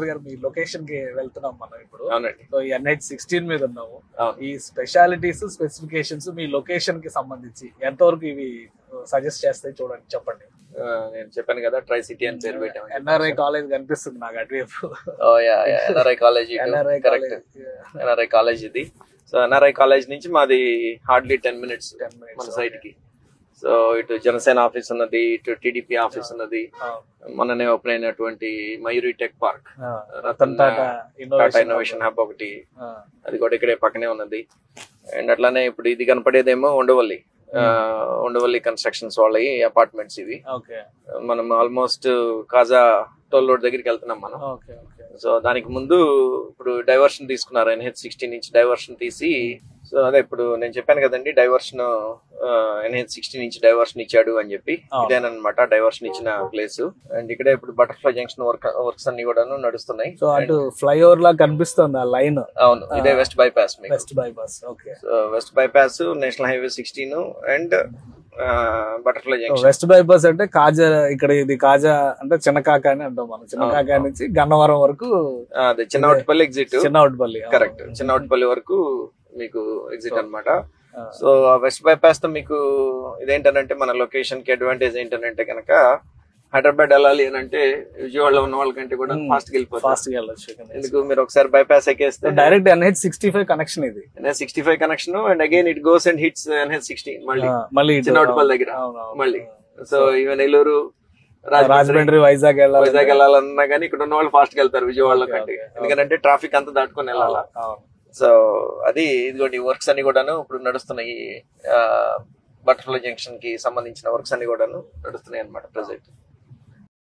గారు మీ లొకేషన్ కి వెళ్తున్నాం మనం ఇప్పుడు. అవునండి. సో ఈ NH16 మీద ఉన్నాము. అవును. ఈ స్పెషాలిటీస్ స్పెసిఫికేషన్స్ మీ లొకేషన్ కి సంబంధించి ఎంతవరకు ఇవి సజెస్ట్ చేస్తాయి చూడండి, చెప్పండి. నేను చెప్పాను కదా ట్రై సిటీ అని పేరు పెట్టాము. NRI కాలేజ్ కనిపిస్తుంది నాకు అటువైపు. NRI college correct, NRI college ఇది. సో NRI కాలేజ్ నుంచి మాది హార్డ్లీ 10 minutes మన సైడ్ కి. సో ఇటు జనసేన ఆఫీస్ ఉన్నది, ఇటు TDP ఆఫీస్ ఉన్నది, మొన్ననే ఓపెన్ అయినటువంటి Mayuri tech park, Ratan Tata innovation hub ఒకటి, అది కూడా ఇక్కడే పక్కనే ఉన్నది. అండ్ అట్లానే ఇప్పుడు ఇది కనపడేదేమో ఉండవల్లి కన్స్ట్రక్షన్స్ వాళ్ళవి అపార్ట్మెంట్స్ ఇవి. మనం ఆల్మోస్ట్ కాజా టోల్ రోడ్ దగ్గరికి వెళ్తున్నాం మనం. సో దానికి ముందు ఇప్పుడు డైవర్షన్ తీసుకున్నారు, NH16 నుంచి డైవర్షన్ తీసి. సో అదే ఇప్పుడు నేను చెప్పాను కదండి, డైవర్షన్ NH16 నుంచి డైవర్షన్ ఇచ్చాడు అని చెప్పి, ఇదేనమాట డైవర్షన్ ఇచ్చిన ప్లేస్. అండ్ ఇక్కడే ఇప్పుడు బటర్ఫ్లై జంక్షన్ వర్క్స్ అన్ని కూడా నడుస్తున్నాయి. సో అటు ఫ్లైఓవర్ లా కనిపిస్తుంది ఆ లైన్. అవును, ఇదే west bypass. West bypass, national highway 16 and butterfly junction. West bypass అంటే కాజా, ఇక్కడ ఇది కాజా అంటే చిన్నకాక అని అంటాం మనం. చిన్నకాక నుంచి గన్నవరం వరకు అదే చిన్నవటిపల్లి ఎగ్జిట్. చిన్నవటిపల్లి కరెక్ట్, చిన్నవటిపల్లి వరకు మీకు ఎగ్జిట్ అన్నమాట. సో వెస్ట్ బైపాస్ తో మీకు ఇదేంటనంటే మన లొకేషన్ కి అడ్వాంటేజ్ ఏంటంటే కనుక హైదరాబాద్ వెళ్ళాలి అని అంటే విజయవాడలో ఉన్న వాళ్ళకంటే కూడా ఫాస్ట్ గా వెళ్ళిపోతుంది. ఎందుకు మీరు ఒకసారి బైపాస్ ఎక్కేస్తే డైరెక్ట్ NH65 కనెక్షన్, ఇది NH65 connection. And again it goes and hits NH16 మళ్ళీ చిన్నవటిపల్లి దగ్గర మళ్ళీ. సో ఈవెన్ నెల్లూరు, రాజమండ్రి, వైజాగ్ వెళ్ళాలన్నా కానీ ఇక్కడ ఉన్న వాళ్ళు ఫాస్ట్ గా వెళ్తారు విజయవాడలో కంటే, ఎందుకంటే ట్రాఫిక్ అంతా దాటుకొని వెళ్ళాలా. సో అది ఇదిగోండి వర్క్స్ అన్ని కూడాను ఇప్పుడు నడుస్తున్నాయి. బటర్ఫ్లై జంక్షన్ కి సంబంధించిన వర్క్స్ అన్ని కూడాను నడుస్తున్నాయి అన్నమాట ప్రెసెంట్.